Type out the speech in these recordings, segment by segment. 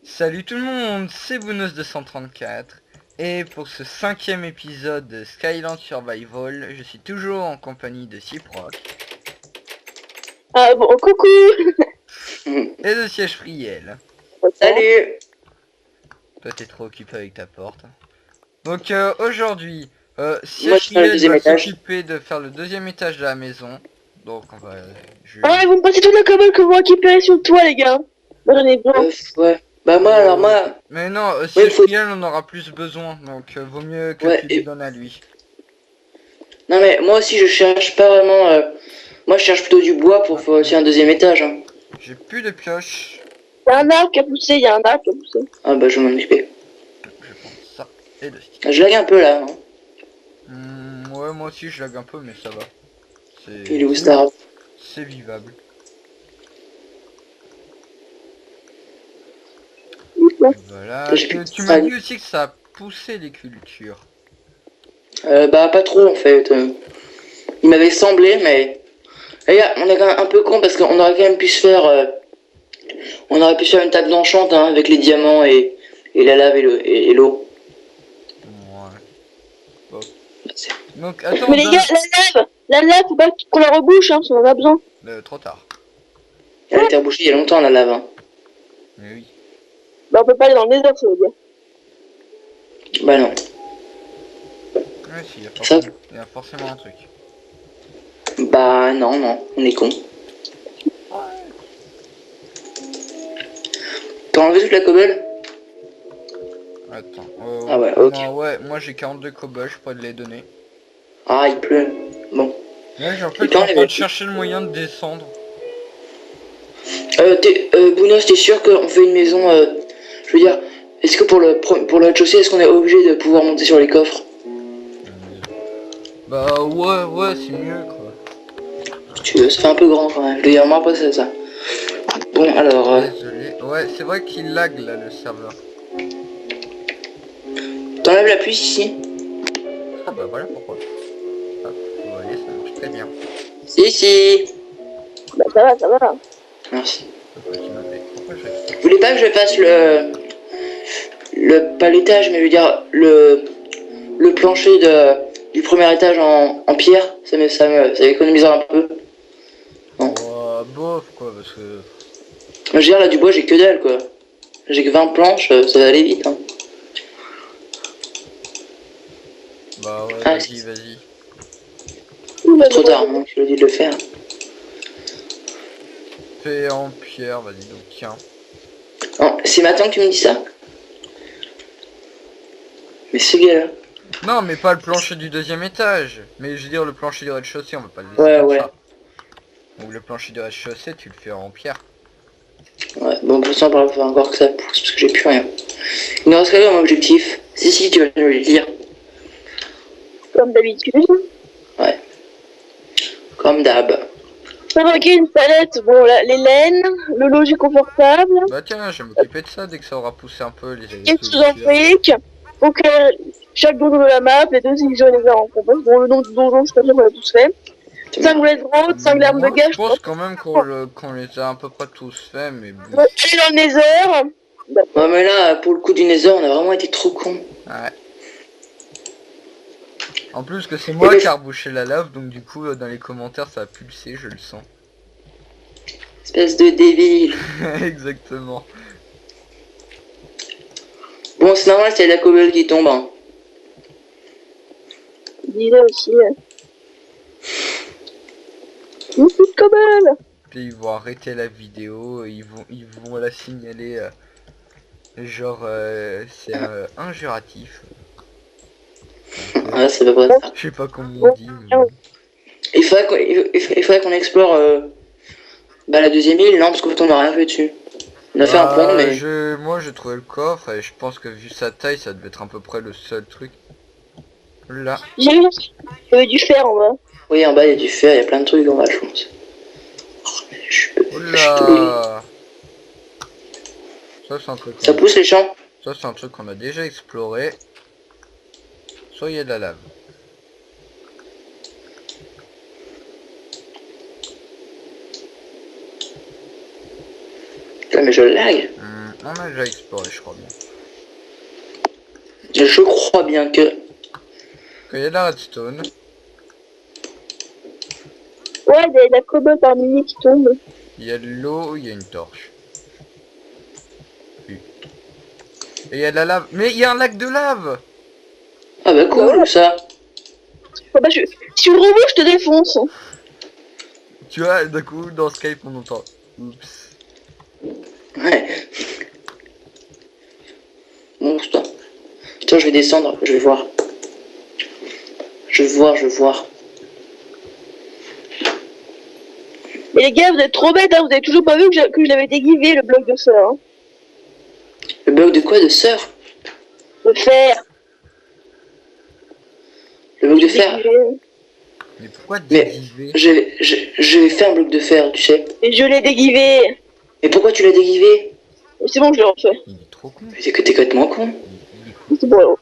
Salut tout le monde, c'est Bounos234 et pour ce 5e épisode de Skyland Survival, je suis toujours en compagnie de Cyproc Ah bon, coucou. et de Siège Friel. Salut. Toi t'es trop occupé avec ta porte. Donc aujourd'hui, Moi Siège je suis dans le Friel deuxième va étage. s'occuper de faire le deuxième étage de la maison. Donc on va... Ah, vous me passez toute la commode que vous récupérez sur le toit, les gars. Moi j'en ai besoin. Ouais. Bah moi alors moi. Mais non, Ouais, Siège faut. Friel on aura plus besoin, donc vaut mieux que Ouais. tu lui donnes à lui. Non mais moi aussi je cherche pas vraiment. Moi je cherche plutôt du bois pour faire aussi un deuxième étage. Hein. J'ai plus de pioches. Il y a un arbre qui a poussé, il y a un arbre qui a poussé. Ah bah je vais m'en occuper. Je prends ça et le stick. Je lag un peu là. Hein. Ouais, moi aussi je lag un peu, mais ça va. Il est où Star? C'est vivable. Voilà. Tu m'as dit aussi que ça a poussé les cultures. Bah pas trop en fait. Il m'avait semblé mais. Regarde, on est quand même un peu con parce qu'on aurait quand même pu se faire. On aurait pu se faire une table d'enchant hein, avec les diamants et la lave et l'eau. Ouais. Bon. Donc attends. Mais les gars, la lave, faut pas qu'on la rebouche, hein, parce qu'on en a besoin. Trop tard. Elle a été rebouchée il y a longtemps la lave. Hein. Mais oui. Bah on peut pas aller dans le désert, ça veut dire. Bah non. Ouais, si, il y a forcément un truc. Bah non, on est con. T'as enlevé toute la cobble? Attends. Ah ouais, ok. Ouais, moi j'ai 42 cobbles, je pourrais te les donner. Ah, il pleut. Bon. Là, j'ai en fait en train de chercher le moyen de descendre. Bounos, t'es sûr qu'on fait une maison je veux dire, est-ce que pour le rez-de-chaussée, est-ce qu'on est obligé de pouvoir monter sur les coffres? Bah ouais, c'est mieux quoi. Tu veux, ça fait un peu grand quand même. Je veux dire, moi pas ça. Bon, alors... Désolé. Ouais, c'est vrai qu'il lag là le serveur. T'enlèves la pluie ici? Ah bah voilà pourquoi. Ah, vous voyez, ça marche très bien. Si. Bah ça va. Merci. Pourquoi Vous voulez pas que je fasse pas l'étage, mais je veux dire, le plancher du premier étage en pierre? Ça économisera un peu. Non. Oh, bof quoi, parce que... Je veux dire, là, du bois, j'ai que dalle, quoi. J'ai que 20 planches, ça va aller vite, hein. Bah ouais, Ah, vas-y. C'est trop tard, hein, je le dis de le faire. Fais en pierre, vas-y, donc tiens. Oh, c'est maintenant que tu me dis ça? Mais ce gars-là... Non, mais pas le plancher du deuxième étage. Mais je veux dire, le plancher du rez-de-chaussée, on va pas le laisser comme ça. Donc le plancher du rez-de-chaussée, tu le fais en pierre. Ouais, bon, pour ça, on va faire encore que ça pousse, parce que j'ai plus rien. Il ne reste qu'à mon objectif. Si, tu vas nous le dire. Comme d'habitude. Ouais. Comme d'hab. Fabriquer une palette, bon, les laines, le logis confortable. Bah tiens, je vais m'occuper de ça dès que ça aura poussé un peu les Qu'est-ce sous en fric. Donc chaque donjon de la map, les deux illusions et les arts en compost. Bon, le nom du donjon, je suis pas sûr qu'on l'a tous fait. 5 boulettes roses, 5 larmes de gage. Je pense quand même qu'on les a à peu près tous fait, mais bon. Allez dans le nether. Ouais, mais là, pour le coup du nether, on a vraiment été trop cons. Ouais. En plus que c'est moi qui a rebouché la lave, donc du coup dans les commentaires ça a pulsé, je le sens. Espèce de débile. Exactement. Bon, c'est normal, c'est la cobble qui tombe. Hein. Disais aussi. Une petite cobble. Puis ils vont arrêter la vidéo, ils vont la signaler. Genre c'est injuratif. Ah, c'est pas vrai ça. Je sais pas comment on dit. Mais... Il faudrait qu'on explore la deuxième île, non, parce qu'en fait on n'a rien fait dessus. On a fait un pont, mais... Moi j'ai trouvé le coffre et je pense que vu sa taille ça devait être à peu près le seul truc. Là. J'ai vu, il y avait du fer en bas. Oui, en bas il y a du fer, il y a plein de trucs en bas, je pense. Oula. Ça c'est un truc. Ça pousse les champs. Ça c'est un truc qu'on a déjà exploré. Soit il y a de la lave. Putain, mais je lag. On a déjà exploré, je crois bien. Je crois bien que... Il y a de la redstone. Ouais, il y a la cobalt par milliers qui tombe. Il y a de l'eau, il y a une torche. Oui. Et il y a de la lave. Mais il y a un lac de lave. Ah bah cool, Ouais. ça. Oh, bah, si tu le remontes, je te défonce. Tu vois, d'un coup, dans Skype, on entend. Oups. Ouais. Bon, putain. Putain, je vais descendre, je vais voir. Je vais voir. Mais les gars, vous êtes trop bêtes, hein. Vous avez toujours pas vu que je l'avais déguivé, le bloc de fer. Hein. Le bloc de quoi? De surf? De fer. Le bloc de fer? Déguivé. Mais pourquoi Mais déguiser? je vais faire un bloc de fer, tu sais. Et je l'ai déguivé. Mais pourquoi tu l'as déguivé? C'est bon, je l'ai refait. Il est trop con. Mais c'est que t'es complètement con.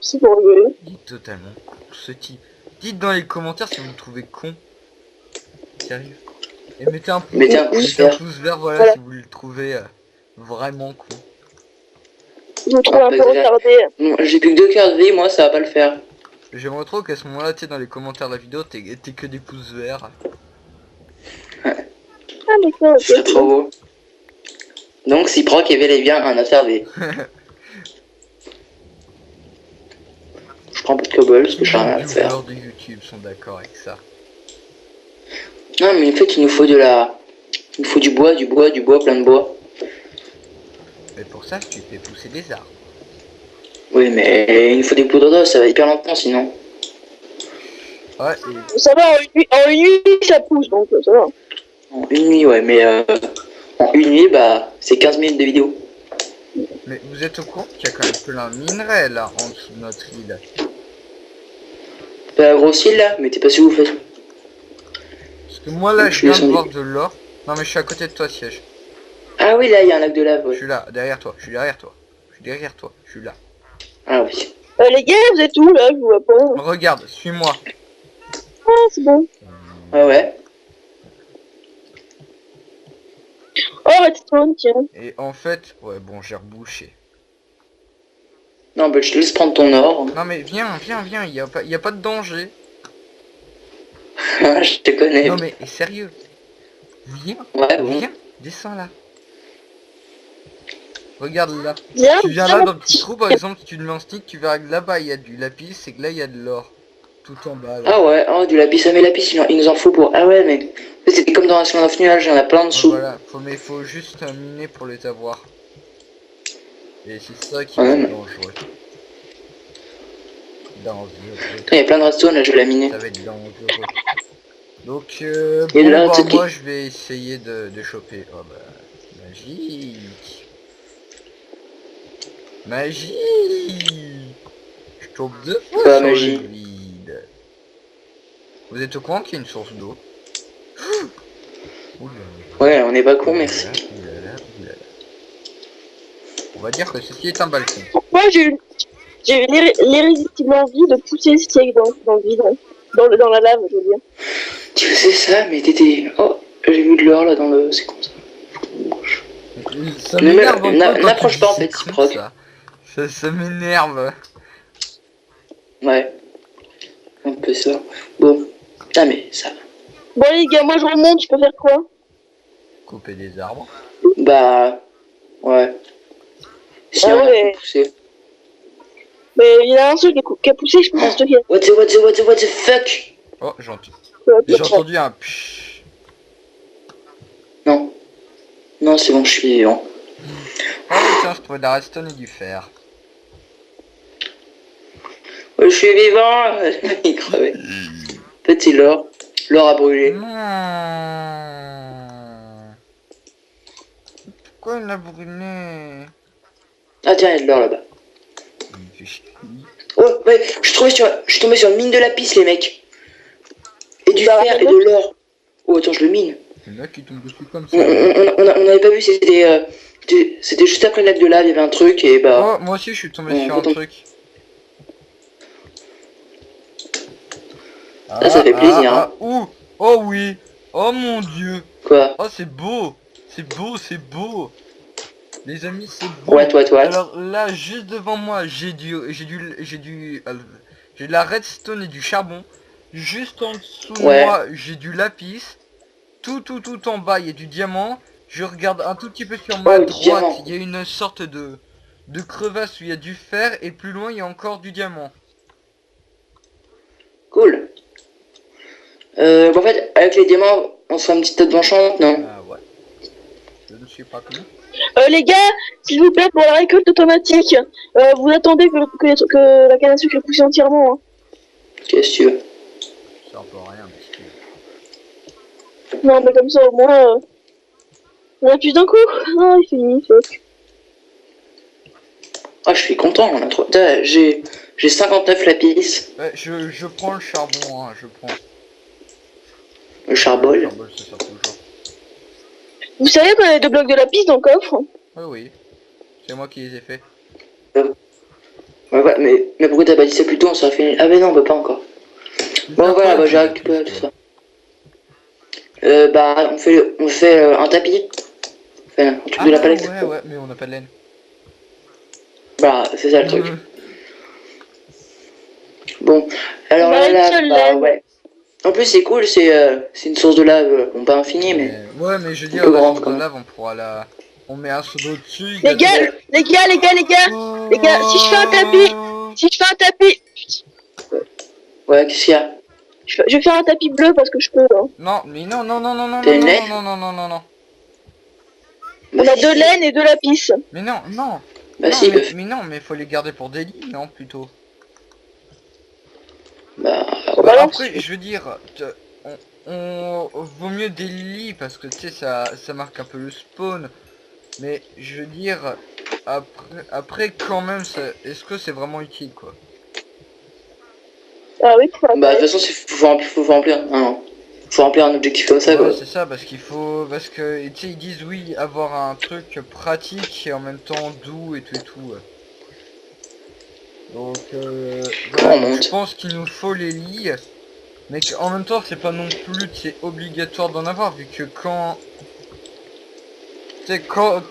C'est pour rigoler. Il est totalement con, ce type. Dites dans les commentaires si vous le trouvez con. Sérieux. Et mettez un pouce, Mettez un pouce mettez un vert. pouce vert, voilà, Voilà. si vous le trouvez vraiment con. Je me trouve un bah, peu retardé. Non, j'ai plus que 2 cœurs de vie, moi ça va pas le faire. J'aimerais trop qu'à ce moment-là, tu sais, dans les commentaires de la vidéo, t'aies que des pouces verts. Ah, d'accord, Ce serait ok. trop beau. Donc si Proc est bel et bien un ATRV. Je prends pas de cobble parce que j'ai rien à Les faire. viewers de YouTube sont d'accord avec ça. Non mais en fait il nous faut de la... Il nous faut du bois, plein de bois. Mais pour ça, tu fais pousser des arbres. Oui mais il nous faut des poudres d'os, ça va hyper lentement sinon. Ouais, et Ça va, en une nuit, ça pousse, donc ça va. En une nuit ouais mais en une nuit bah c'est 15 minutes de vidéo. mais vous êtes au courant qu'il y a quand même plein de minerais là en dessous de notre île. Bah grosse île là, mais t'es pas sûr où vous faites. Parce que moi là, Je je suis viens de descendu. voir de l'or. Non mais je suis à côté de toi, Siège. Ah oui là il y a un lac de lave Je ouais. suis là, derrière toi. Je suis derrière toi. Je suis derrière toi. Je suis là. Ah oui. Les gars, vous êtes où là? Je vous vois pas. Regarde, suis-moi. Ah, c'est bon. Ah ouais. Oh, redstone, tiens. Et en fait, ouais bon, j'ai rebouché. Non bah je te laisse prendre ton or. Non mais viens, il y a pas de danger. Je te connais. Non mais sérieux. Viens, Ouais bon. viens, descends là. Regarde là. Viens, Tu viens là dans le petit trou par exemple, si tu te mets en stick, tu verras que là-bas il y a du lapis et que là il y a de l'or. Tout en bas là. Ah ouais, oh, du lapis, ça met lapis, il nous en faut pour... Ah ouais, mais c'était comme dans la semaine of nuage, il y en a plein Ah, dessous. voilà, mais faut juste miner pour les avoir. Et c'est ça qui Ouais, va être mais- dangereux. Dangereux. Putain, il y a plein de redstone, là, je vais la miner. Ça va être dangereux. Donc Et bon là, bah tu sais moi je vais essayer de choper. Oh bah magique. Magie. Je tombe deux fois Quoi, sur magie le vide. Vous êtes au courant qu'il y a une source d'eau? Oulala. Ouais, on n'est pas con, merci. Oulala. On va dire que ceci est un balcon. Moi, j'ai eu l'irrésistible envie de pousser le steak dans le vide. Hein. Dans la lave, je veux dire. Tu faisais ça, mais t'étais... Oh, j'ai vu de l'or, là, dans le... C'est comme ça. Ça Ne m'énerve un peu n'approche quand pas, tu en dis fait, c'est con, Proc. ça m'énerve. Ouais. Un peu ça. Bon. Putain, mais ça... Bon, les gars, moi je remonte, je peux faire quoi? Couper des arbres. Bah... Ouais. Si Ah on ouais. a poussé. Mais il y en a un seul qui a poussé, je peux pas stocker. What the fuck? Oh, j'ai entendu un pshhh. Non. Non, c'est bon, je suis vivant. Oh tiens, je trouvais de la redstone et du fer. Ouais, je suis vivant. Il crevait. En fait, c'est l'or. L'or a brûlé. Non. Pourquoi il a brûlé? Ah tiens, il y a de l'or là-bas. Il me fait chier. Oh, ouais, je suis tombé sur une mine de lapis, les mecs. Et du fer et de l'or. Oh, attends, je le mine. Il y en a qui tombent dessus comme ça. On n'avait pas vu, c'était juste après le lac de lave, il y avait un truc et bah... Oh, moi aussi je suis tombé sur un truc. Ça fait plaisir, hein. Ouh. Oh oui. Oh mon dieu. Quoi? Oh c'est beau. C'est beau. Les amis, c'est bon. What, what, what? Alors là, juste devant moi, j'ai de la redstone et du charbon. Juste en dessous de Ouais. moi, j'ai du lapis. Tout en bas, il y a du diamant. Je regarde un tout petit peu sur ma Oh, du droite, diamant. il y a une sorte de crevasse où il y a du fer. Et plus loin, il y a encore du diamant. Cool. En fait, avec les diamants, on se fait une petite tête d'enchant, non? Ah ouais. Je ne suis pas con. Les gars, s'il vous plaît, pour la récolte automatique, vous attendez que la canne à sucre pousse entièrement. Hein. Qu'est-ce que tu veux? Ça sert pas à rien, mais si tu veux. Non, mais comme ça, au moins, on appuie d'un coup. Ah, il fait fuck. Ah, je suis content, on a trop... J'ai 59 lapis. Ouais, je prends le charbon, hein, je prends. Le charbon. Le charbon, ça sert toujours. Vous savez qu'on a 2 blocs de lapis dans le coffre? Oui, oui. C'est moi qui les ai fait. Ouais, mais pourquoi t'as pas dit ça plus tôt? On serait fait... Ah mais non, on peut pas encore. Bon, voilà, bah, j'ai récupéré tout ça. Bah, on fait un tapis. On fait un truc de la palette. Ouais, mais on n'a pas de laine. Bah, c'est ça le truc. Mhm. Bon, alors Bah, là, seule bah, laine. ouais. En plus, c'est cool, c'est une source de lave, bon, pas infinie, mais... Ouais, mais je veux dire, peu la grande, source quand de même. lave, on pourra la... On met un seau d'eau dessus. Les gars, les gars, les gars, si je fais un tapis, Ouais, qu'est-ce qu'il y a? je vais faire un tapis bleu parce que je peux. Hein. Non, mais non. T'as une laine? Non. On a 2 laines et 2 lapis. Mais non. Bah Non, si, mais non, mais faut les garder pour des lits, non, plutôt. Bah, Bah, Bah, non. après, je veux dire, on vaut mieux des lits parce que tu sais, ça marque un peu le spawn. Mais je veux dire, après quand même, est-ce que c'est vraiment utile, quoi? Ah oui, faut bah, de toute façon, faut remplir, non. Faut remplir un objectif comme ça, Ouais, quoi. c'est ça, parce que, tu sais, ils disent oui, avoir un truc pratique et en même temps doux et tout, ouais. Donc, Comment on voilà, monte? je pense qu'il nous faut les lits, mais qu'en même temps, c'est pas non plus, c'est obligatoire d'en avoir, vu que quand... Tu sais, quand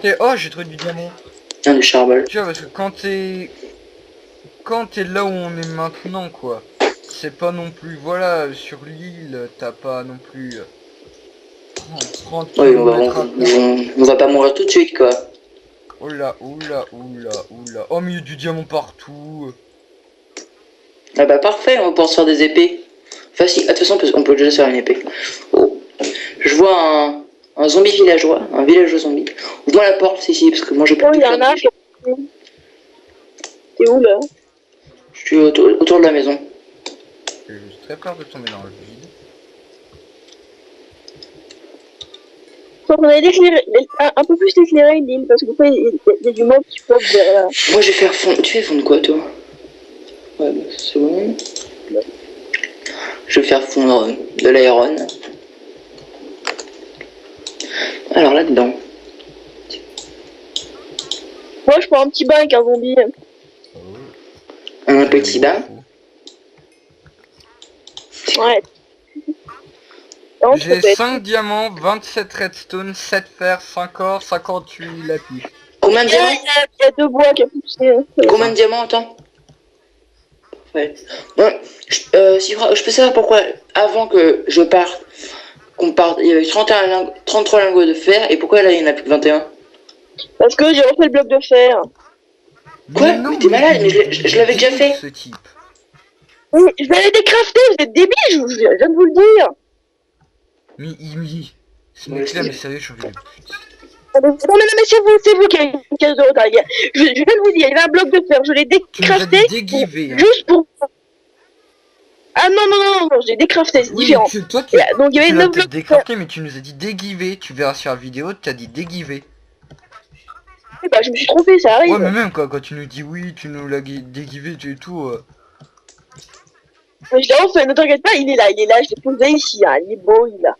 t'es... Oh, j'ai trouvé du diamant. Un du charbon. Tu vois, parce que quand t'es là où on est maintenant, quoi, c'est pas non plus... Voilà, sur l'île, t'as pas non plus... 30 Oui, kilomètres à courir. on va pas mourir tout de suite, quoi. Oula. Oh, mais il y a du diamant partout. Ah bah parfait, on va pouvoir se faire des épées. Facile, ah, de toute façon on peut déjà se faire une épée. Oh. Je vois un zombie villageois, un villageois zombie. Ouvre-moi la porte ici, parce que moi j'ai plus Oh, de il y a un arc. T'es où là? Je suis autour de la maison. J'ai juste très peur de tomber dans le vide. Faut qu'on aille un peu plus éclairer l'île parce que des fois il y a du mob qui pop vers là. Moi je vais faire fondre. Tu fais fondre quoi toi? Ouais, bah, c'est bon. Je vais faire fondre de l'iron. Alors là-dedans. Moi je prends un petit bain avec un zombie. Oh. Un petit bain. Ouais. Non, J'ai trop bête. 5 diamants, 27 redstone, 7 fer, 5 or, 58 lapis. Combien de Il y diamants? il y a 2 bois qui a poussé. Combien de diamants, attends? Ouais. Bon, je peux savoir pourquoi, avant que je parte, qu'on parte, il y avait 33 lingots de fer, et pourquoi là il n'y en a plus que 21? Parce que j'ai refait le bloc de fer. Quoi? Mais t'es malade, mais je l'avais déjà fait. Ce type. Oui, je vais aller décrafter, vous êtes débiles, je viens de vous le dire. Ce mec-là, mais sérieux, je reviens. Non mais c'est vous qui avez une caisse de retard, les gars. Je viens de vous dire, il y avait un bloc de fer, je l'ai Tu nous as décrafté. dit dégiver, hein. Juste pour... Ah non, je l'ai décrafté, c'est Oui, différent. toi, tu Donc il y avait l'as 9 peut-être blocs de fer. décrafté, mais tu nous as dit dégiver. Tu verras sur la vidéo, tu as dit dégiver. Bah je me suis trompé, ça arrive. Ouais, mais même quoi, quand tu nous dis oui, tu nous l'as dégivé et tout. Mais je l'ai refait, ne t'inquiète pas, il est là, je l'ai posé ici, hein, il est beau, il est là.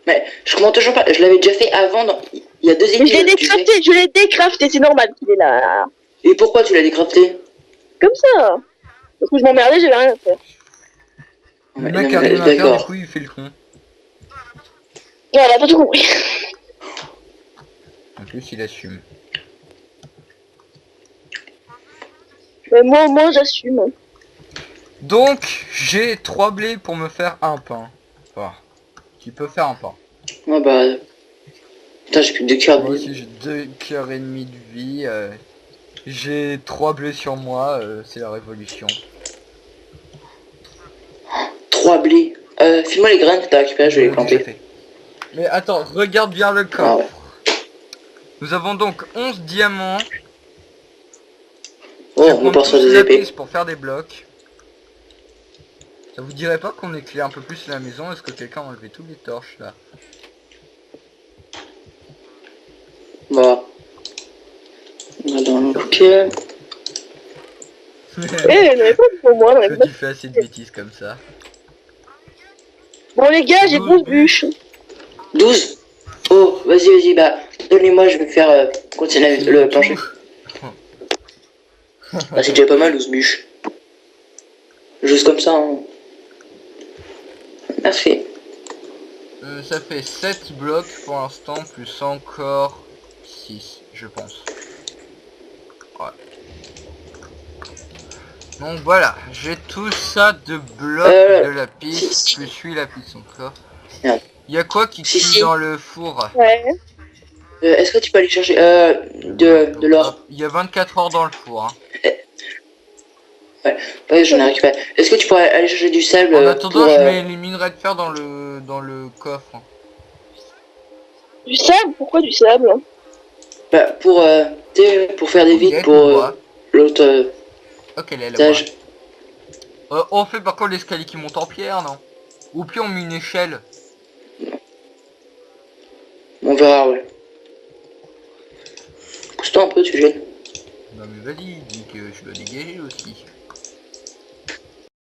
Mais je comprends toujours pas, je l'avais déjà fait avant, il y a 2 Mais je l'ai épisodes. Tu sais. décrafté, c'est normal qu'il est là. Et pourquoi tu l'as décrafté? Comme ça. Parce que je m'emmerdais, j'avais rien à faire. Le mec a rien à faire, du D'accord. coup, il fait le con. Voilà, t'as tout compris. En plus, il assume. Mais moi j'assume. Donc, j'ai 3 blés pour me faire un pain. Enfin, qui peut faire un pain. Ouais, bah. Putain, j'ai plus de 2 cœurs de Moi vie. aussi, j'ai 2 cœurs et demi de vie. J'ai 3 blés sur moi, c'est la révolution. 3 blés. File-moi les graines que t'as récupérées, je vais les Déjà planter. fait. Mais attends, regarde bien le coffre. Ah ouais. Nous avons donc 11 diamants. Oh, qui on prennent part sur tous des la épées. piste pour faire des blocs. Ça vous dirait pas qu'on éclaire un peu plus la maison? Est-ce que quelqu'un a enlevé toutes les torches là? Bah. On va dans ok. Eh, j'en ai pas pour moi, j'en ai Que pas. tu fais assez de bêtises comme ça? Bon les gars, j'ai 12 bûches. 12. Oh, vas-y, bah. Donnez-moi, je vais faire continuer le plancher. Bah, c'est déjà pas mal, 12 bûches. Juste comme ça, hein. Merci. Ça fait 7 blocs pour l'instant, plus encore 6, je pense. Ouais. Donc voilà, j'ai tout ça de blocs de la piste, si. plus 8 la piste encore. Merde. Il y a quoi qui Si, cuit si. dans le four? Ouais. Est-ce que tu peux aller chercher de l'or? Hop, il y a 24 heures dans le four. Hein. Ouais, j'en ai récupéré. Est-ce que tu pourrais aller chercher du sable En attendant, pour, je mets les minerais de fer dans le coffre. Du sable? Pourquoi du sable? bah, pour faire des Il y a vides du pour bois. l'autre Ok, là, étage. on fait par contre l'escalier qui monte en pierre, non? Ou puis on met une échelle. On verra, ouais. Pousse-toi un peu, tu gênes. Non mais vas-y, dis que je dois dégager aussi.